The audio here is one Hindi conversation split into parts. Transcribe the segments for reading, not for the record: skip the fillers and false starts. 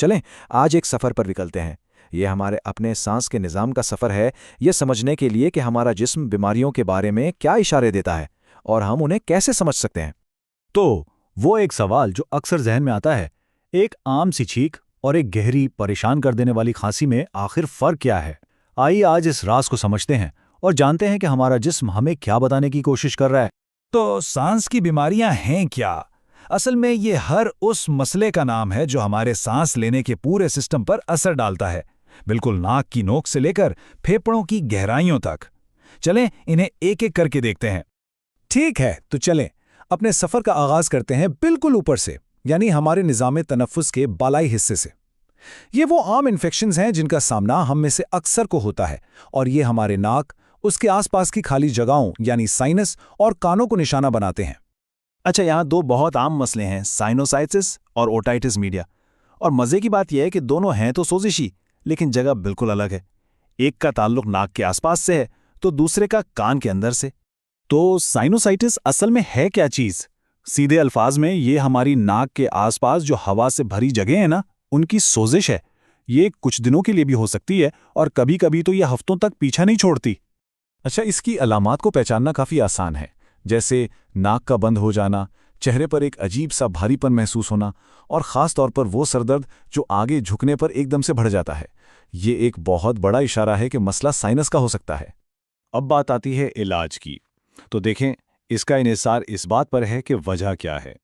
चलें, आज एक सफ़र पर निकलते हैं। ये हमारे अपने सांस के निज़ाम का सफ़र है, ये समझने के लिए कि हमारा जिस्म बीमारियों के बारे में क्या इशारे देता है और हम उन्हें कैसे समझ सकते हैं। तो वो एक सवाल जो अक्सर जहन में आता है, एक आम सी छींक और एक गहरी परेशान कर देने वाली खांसी में आखिर फर्क क्या है? आइए आज इस राज को समझते हैं और जानते हैं कि हमारा जिस्म हमें क्या बताने की कोशिश कर रहा है। तो सांस की बीमारियां हैं क्या? असल में ये हर उस मसले का नाम है जो हमारे सांस लेने के पूरे सिस्टम पर असर डालता है, बिल्कुल नाक की नोक से लेकर फेफड़ों की गहराइयों तक। चलें इन्हें एक एक करके देखते हैं। ठीक है, तो चलें अपने सफ़र का आगाज करते हैं बिल्कुल ऊपर से, यानी हमारे निज़ाम तनफ़ुस के बालाई हिस्से से। ये वो आम इन्फेक्शंस हैं जिनका सामना हम में से अक्सर को होता है, और ये हमारे नाक, उसके आसपास की खाली जगहों यानी साइनस और कानों को निशाना बनाते हैं। अच्छा, यहाँ दो बहुत आम मसले हैं, साइनोसाइटिस और ओटाइटिस मीडिया। और मज़े की बात यह है कि दोनों हैं तो सोजिशी, लेकिन जगह बिल्कुल अलग है। एक का ताल्लुक नाक के आसपास से है तो दूसरे का कान के अंदर से। तो साइनोसाइटिस असल में है क्या चीज़? सीधे अल्फाज में ये हमारी नाक के आसपास जो हवा से भरी जगह है ना, उनकी सोजिश है। ये कुछ दिनों के लिए भी हो सकती है और कभी कभी तो ये हफ्तों तक पीछा नहीं छोड़ती। अच्छा, इसकी अलामात को पहचानना काफ़ी आसान है, जैसे नाक का बंद हो जाना, चेहरे पर एक अजीब सा भारीपन महसूस होना और ख़ास तौर पर वो सरदर्द जो आगे झुकने पर एकदम से बढ़ जाता है। ये एक बहुत बड़ा इशारा है कि मसला साइनस का हो सकता है। अब बात आती है इलाज की। तो देखें, इसका इन्हिसार इस बात पर है कि वजह क्या है।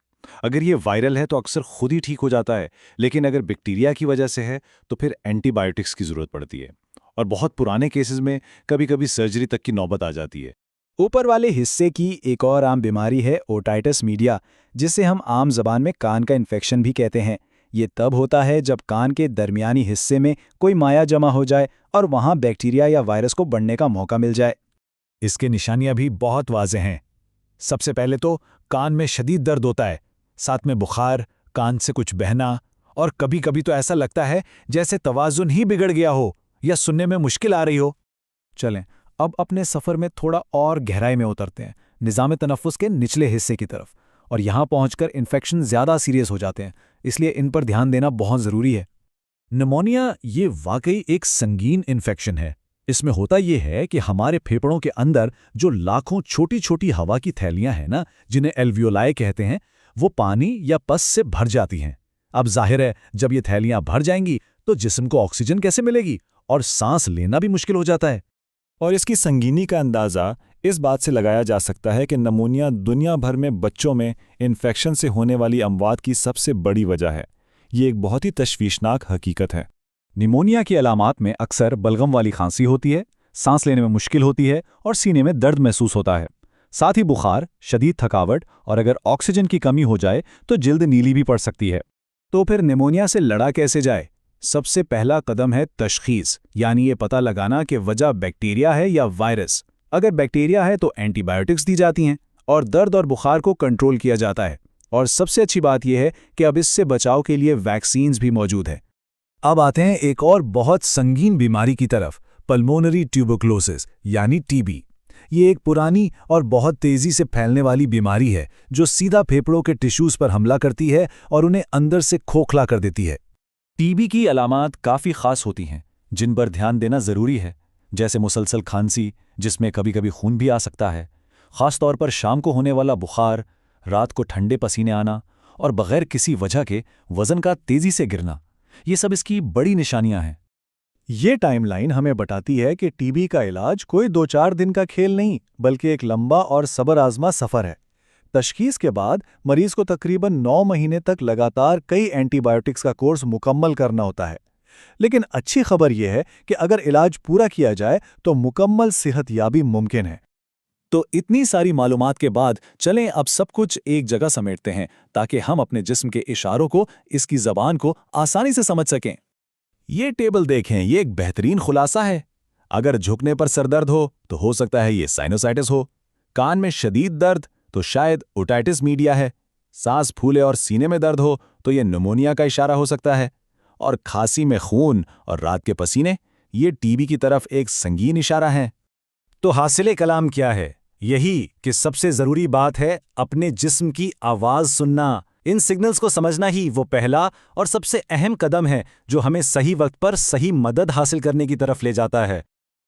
अगर ये वायरल है तो अक्सर खुद ही ठीक हो जाता है, लेकिन अगर बैक्टीरिया की वजह से है तो फिर एंटीबायोटिक्स की ज़रूरत पड़ती है, और बहुत पुराने केसेस में कभी कभी सर्जरी तक की नौबत आ जाती है। ऊपर वाले हिस्से की एक और आम बीमारी है ओटाइटिस मीडिया, जिसे हम आम जबान में कान का इन्फेक्शन भी कहते हैं। ये तब होता है जब कान के दरमियानी हिस्से में कोई माया जमा हो जाए और वहाँ बैक्टीरिया या वायरस को बढ़ने का मौका मिल जाए। इसके निशानियां भी बहुत वाज़ेह हैं। सबसे पहले तो कान में शदीद दर्द होता है, साथ में बुखार, कान से कुछ बहना, और कभी कभी तो ऐसा लगता है जैसे तवाज़ुन ही बिगड़ गया हो या सुनने में मुश्किल आ रही हो। चलें, अब अपने सफ़र में थोड़ा और गहराई में उतरते हैं, निज़ाम तनफ़ुस के निचले हिस्से की तरफ। और यहाँ पहुँचकर इन्फेक्शन ज़्यादा सीरियस हो जाते हैं, इसलिए इन पर ध्यान देना बहुत ज़रूरी है। निमोनिया ये वाकई एक संगीन इन्फेक्शन है। इसमें होता ये है कि हमारे फेफड़ों के अंदर जो लाखों छोटी छोटी हवा की थैलियां हैं ना, जिन्हें एल्वियोलाई कहते हैं, वो पानी या पस से भर जाती हैं। अब जाहिर है, जब ये थैलियां भर जाएंगी तो जिस्म को ऑक्सीजन कैसे मिलेगी और सांस लेना भी मुश्किल हो जाता है। और इसकी संगीनी का अंदाज़ा इस बात से लगाया जा सकता है कि निमोनिया दुनिया भर में बच्चों में इन्फेक्शन से होने वाली अमवात की सबसे बड़ी वजह है। ये एक बहुत ही तशवीशनाक हकीकत है। निमोनिया की अलामात में अक्सर बलगम वाली खांसी होती है, सांस लेने में मुश्किल होती है और सीने में दर्द महसूस होता है। साथ ही बुखार, शदीद थकावट और अगर ऑक्सीजन की कमी हो जाए तो जिल्द नीली भी पड़ सकती है। तो फिर निमोनिया से लड़ा कैसे जाए? सबसे पहला कदम है तशखीस, यानी ये पता लगाना कि वजह बैक्टीरिया है या वायरस। अगर बैक्टीरिया है तो एंटीबायोटिक्स दी जाती हैं और दर्द और बुखार को कंट्रोल किया जाता है। और सबसे अच्छी बात यह है कि अब इससे बचाव के लिए वैक्सीन्स भी मौजूद है। अब आते हैं एक और बहुत संगीन बीमारी की तरफ, पल्मोनरी ट्यूबरक्लोसिस यानी टीबी। ये एक पुरानी और बहुत तेज़ी से फैलने वाली बीमारी है जो सीधा फेफड़ों के टिश्यूज़ पर हमला करती है और उन्हें अंदर से खोखला कर देती है। टीबी की अलामात काफ़ी ख़ास होती हैं, जिन पर ध्यान देना ज़रूरी है, जैसे मुसलसल खांसी, जिसमें कभी कभी खून भी आ सकता है, ख़ास तौर पर शाम को होने वाला बुखार, रात को ठंडे पसीने आना और बग़ैर किसी वजह के वज़न का तेज़ी से गिरना। ये सब इसकी बड़ी निशानियां हैं। ये टाइमलाइन हमें बताती है कि टीबी का इलाज कोई 2-4 दिन का खेल नहीं, बल्कि एक लंबा और सब्र आज़मा सफ़र है। तशखीस के बाद मरीज को तकरीबन 9 महीने तक लगातार कई एंटीबायोटिक्स का कोर्स मुकम्मल करना होता है। लेकिन अच्छी खबर यह है कि अगर इलाज पूरा किया जाए तो मुकम्मल सेहतयाबी मुमकिन है। तो इतनी सारी मालूमात के बाद चलें अब सब कुछ एक जगह समेटते हैं, ताकि हम अपने जिस्म के इशारों को, इसकी ज़बान को आसानी से समझ सकें। ये टेबल देखें, ये एक बेहतरीन खुलासा है। अगर झुकने पर सरदर्द हो सकता है ये साइनोसाइटिस हो। कान में शदीद दर्द तो शायद ओटाइटिस मीडिया है। सांस फूले और सीने में दर्द हो तो ये निमोनिया का इशारा हो सकता है। और खांसी में खून और रात के पसीने, ये टीबी की तरफ एक संगीन इशारा है। तो हासिले कलाम क्या है? यही कि सबसे ज़रूरी बात है अपने जिस्म की आवाज़ सुनना, इन सिग्नल्स को समझना ही वो पहला और सबसे अहम कदम है जो हमें सही वक्त पर सही मदद हासिल करने की तरफ ले जाता है।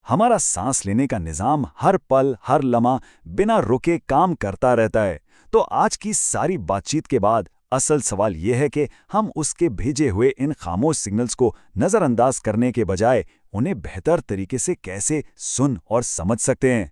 हमारा सांस लेने का निजाम हर पल हर लम्हा बिना रुके काम करता रहता है। तो आज की सारी बातचीत के बाद असल सवाल यह है कि हम उसके भेजे हुए इन खामोश सिग्नल्स को नज़रअंदाज करने के बजाय उन्हें बेहतर तरीके से कैसे सुन और समझ सकते हैं।